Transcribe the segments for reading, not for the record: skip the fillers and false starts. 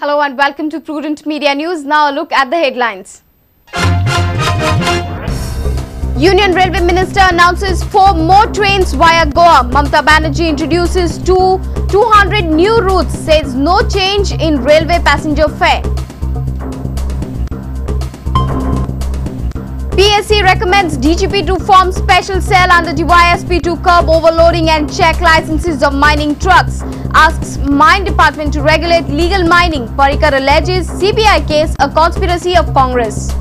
Hello and welcome to Prudent Media News. Now a look at the headlines. Union Railway Minister announces 4 more trains via Goa. Mamata Banerjee introduces 200 new routes, says no change in railway passenger fare. PSC recommends DGP to form special cell under DYSP to curb overloading and check licenses of mining trucks. Asks Mine Department to regulate legal mining. Parrikar alleges CBI case a conspiracy of Congress.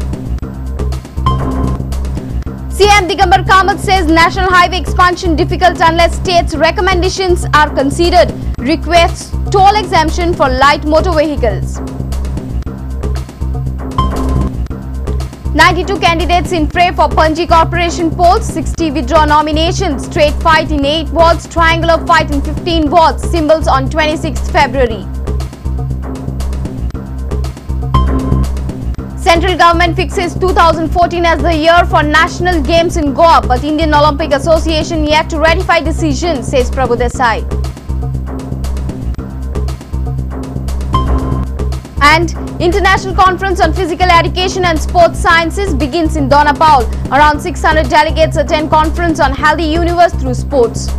CM Digambar Kamath says National Highway expansion difficult unless states' recommendations are considered. Requests toll exemption for light motor vehicles. 92 candidates in fray for Panji Corporation polls, 60 withdraw nominations, straight fight in 8 wards, triangular fight in 15 wards, symbols on 26th February. Central government fixes 2014 as the year for national games in Goa, but Indian Olympic Association yet to ratify decision, says Prabhu Desai. And International Conference on Physical Education and Sports Sciences begins in Donapal. Around 600 delegates attend conference on healthy universe through sports.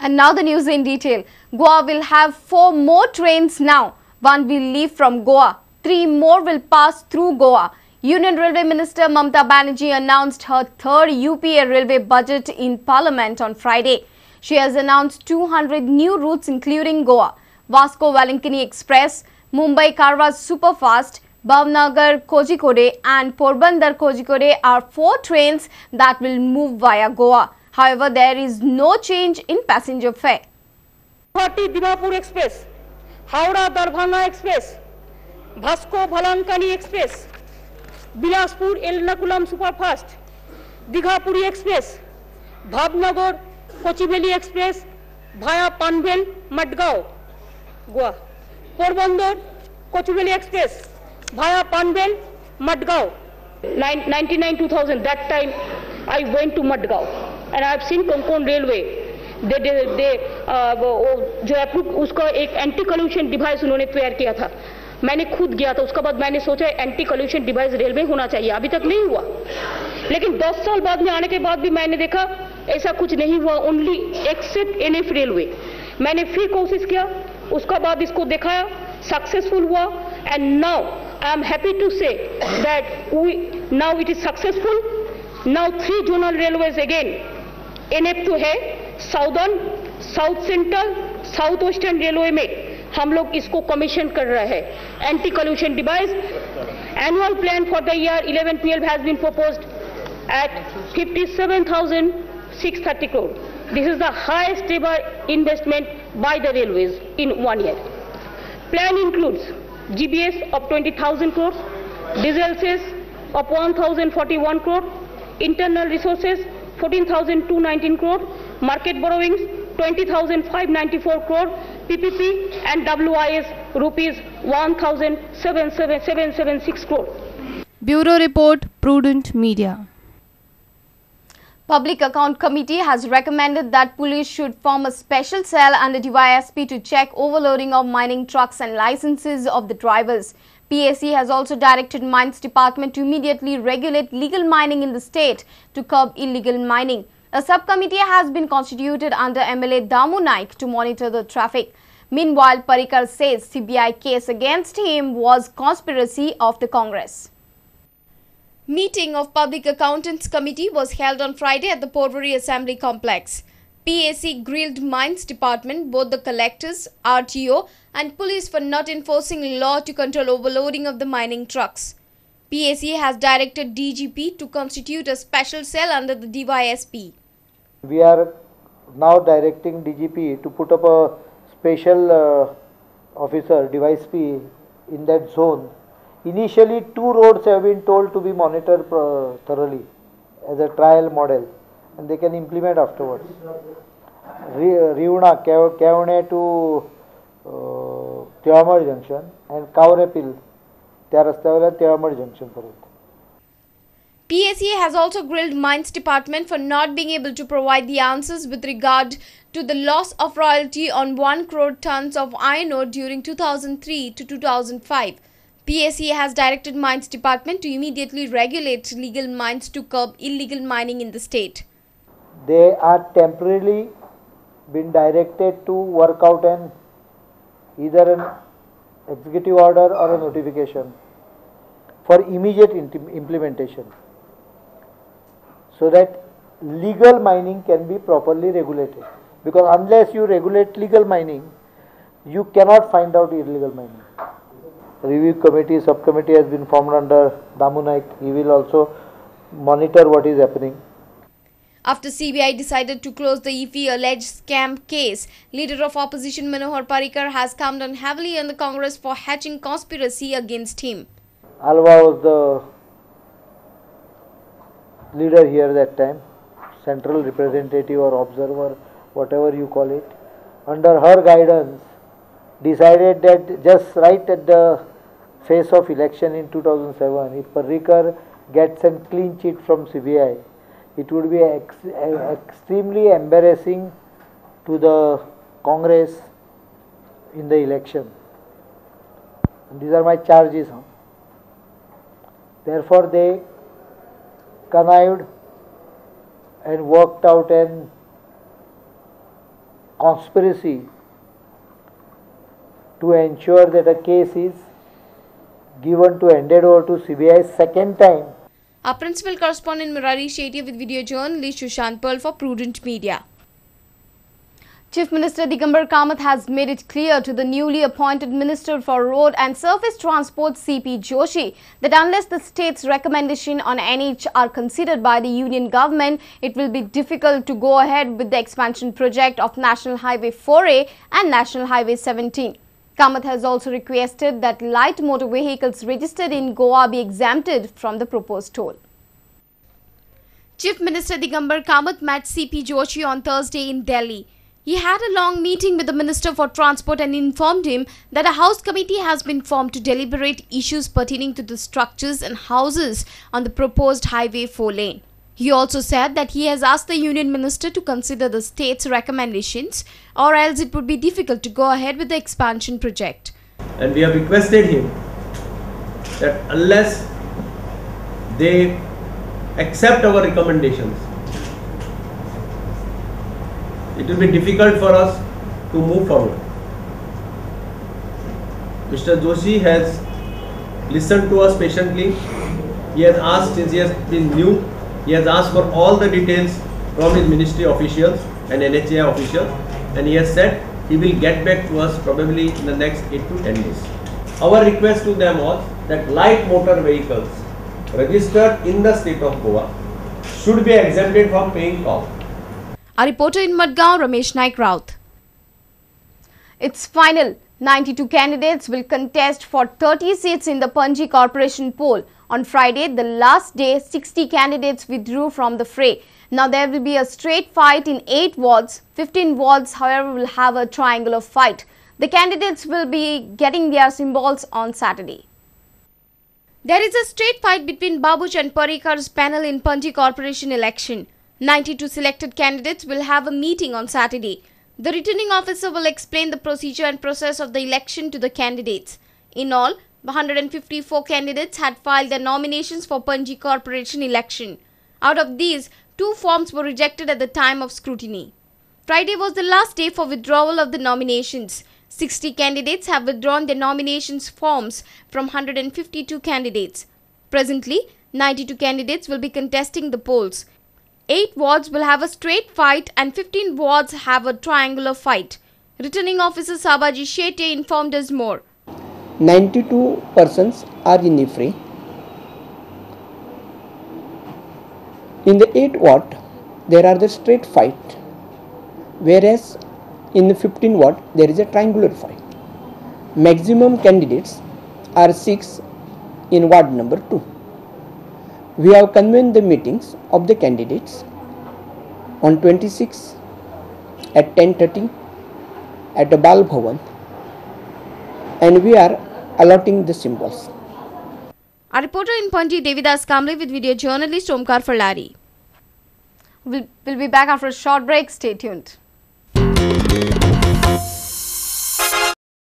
And now the news in detail. Goa will have 4 more trains now. 1 will leave from Goa. 3 more will pass through Goa. Union Railway Minister Mamata Banerjee announced her third UPA railway budget in Parliament on Friday. She has announced 200 new routes including Goa, Vasco Valinkini Express, Mumbai Karwa Superfast, Bhavnagar Kozhikode and Porbandar Kozhikode are 4 trains that will move via Goa. However, there is no change in passenger fare. Guwahati Dimapur Express, Howrah Darbhanga Express, Vasco Valinkini Express, Bilaspur Ernakulam Superfast, Dighapuri Express, Bhavnagar Kochibeli Express via Panvel Madgaon, Goa, Porbandar Kochibeli Express via Panvel Madgaon. 99-2000, that time I went to Madgaon and I have seen Konkon Railway. they जो है उसका एक anti collusion device उन्होंने तैयार किया था. मैंने खुद गया था. उसके बाद मैंने सोचा एंटी कल्यूशन डिवाइस रेलवे होना चाहिए. अभी तक नहीं हुआ, लेकिन 10 साल बाद में आने के बाद भी मैंने देखा ऐसा कुछ नहीं हुआ. Only except NF railway. मैंने फिर कोशिश किया, उसका बाद इसको दिखाया, सक्सेसफुल हुआ. And now I am happy to say that now it is successful. Now 3 zonal railways again. NF तो है, southern, south central, south western railway में हम लोग इसको कमीशन कर रहे हैं. Anti collusion device. Annual plan for the year 11-12 has been proposed at 57,630 crore. This is the highest ever investment by the railways in 1 year. Plan includes GBS of 20,000 crores, diesel cess of 1,041 crore, internal resources 14,219 crore, market borrowings 20,594 crore, PPP and WIS rupees 1,776 crore. Bureau Report, Prudent Media. Public Account Committee has recommended that police should form a special cell under DYSP to check overloading of mining trucks and licenses of the drivers. PSC has also directed Mines Department to immediately regulate legal mining in the state to curb illegal mining. A subcommittee has been constituted under MLA Damu Naik to monitor the traffic. Meanwhile, Parrikar says CBI case against him was conspiracy of the Congress. Meeting of Public Accountants Committee was held on Friday at the Porvorim Assembly Complex. PAC grilled Mines Department, both the collectors, RTO and police for not enforcing law to control overloading of the mining trucks. PAC has directed DGP to constitute a special cell under the DYSP. We are now directing DGP to put up a special officer, DYSP, in that zone. Initially, 2 roads have been told to be monitored thoroughly as a trial model, and they can implement afterwards. Riuna, Kevne to Tiramar Junction and Kaurepil, त्या रस्त्यावर Tilamol junction पर्यंत. PSE has also grilled Mines Department for not being able to provide the answers with regard to the loss of royalty on 1 crore tons of iron ore during 2003 to 2005. PSE has directed Mines Department to immediately regulate legal mines to curb illegal mining in the state. They are temporarily been directed to work out either an executive order or a notification for immediate implementation, so that legal mining can be properly regulated. Because unless you regulate legal mining, you cannot find out illegal mining. Review committee, subcommittee has been formed under Damu Naik. He will also monitor what is happening. After CBI decided to close the EFE alleged scam case, leader of opposition Manohar Parrikar has come down heavily on the Congress for hatching conspiracy against him. Alva was the leader here that time, central representative or observer, whatever you call it. Under her guidance, decided that just right at the face of election in 2007, if Parrikar gets a clean sheet from CBI, it would be extremely embarrassing to the Congress in the election. And these are my charges. Therefore, they connived and worked out an conspiracy to ensure that a case is given to handed over to CBI second time. Our principal correspondent Murari Shetty with video journalist Sushant Pearl for Prudent Media. Chief Minister Digambar Kamath has made it clear to the newly appointed Minister for Road and Surface Transport CP Joshi that unless the state's recommendation on NH are considered by the union government, it will be difficult to go ahead with the expansion project of National Highway 4A and National Highway 17. Kamath has also requested that light motor vehicles registered in Goa be exempted from the proposed toll. Chief Minister Digambar Kamath met CP Joshi on Thursday in Delhi. He had a long meeting with the Minister for Transport and informed him that a House committee has been formed to deliberate issues pertaining to the structures and houses on the proposed Highway 4-lane. He also said that he has asked the Union Minister to consider the state's recommendations, or else it would be difficult to go ahead with the expansion project. And we have requested him that unless they accept our recommendations, it will be difficult for us to move forward. Mr. Joshi has listened to us patiently. He has asked, since he has been new, he has asked for all the details from his ministry officials and NHAI officials, and he has said he will get back to us probably in the next 8 to 10 days. Our request to them was that light motor vehicles registered in the state of Goa should be exempted from paying toll. A reporter in Madgaon, Ramesh Naik Raut. It's final. 92 candidates will contest for 30 seats in the Panji Corporation poll. On Friday, the last day, 60 candidates withdrew from the fray. Now there will be a straight fight in 8 wards. 15 wards, however, will have a triangular fight. The candidates will be getting their symbols on Saturday. There is a straight fight between Babuch and Parrikar's panel in Panji Corporation election. 92 selected candidates will have a meeting on Saturday. The returning officer will explain the procedure and process of the election to the candidates. In all, 154 candidates had filed their nominations for Panji Corporation election. Out of these, 2 forms were rejected at the time of scrutiny. Friday was the last day for withdrawal of the nominations. 60 candidates have withdrawn their nominations forms from 152 candidates. Presently, 92 candidates will be contesting the polls. 8 wards will have a straight fight and 15 wards have a triangular fight. Returning officer Sabaji Shetty informed us more. 92 persons are in the fray. In the 8 ward, there are the straight fight, whereas in the 15 ward, there is a triangular fight. Maximum candidates are 6 in ward number 2. We have convened the meetings of the candidates on 26 at 10:30 at the Bal Bhavan, and we are allotting the symbols. Our reporter in Panji, Devidas Kamble, with video journalist Omkar Farlari. We'll be back after a short break. Stay tuned.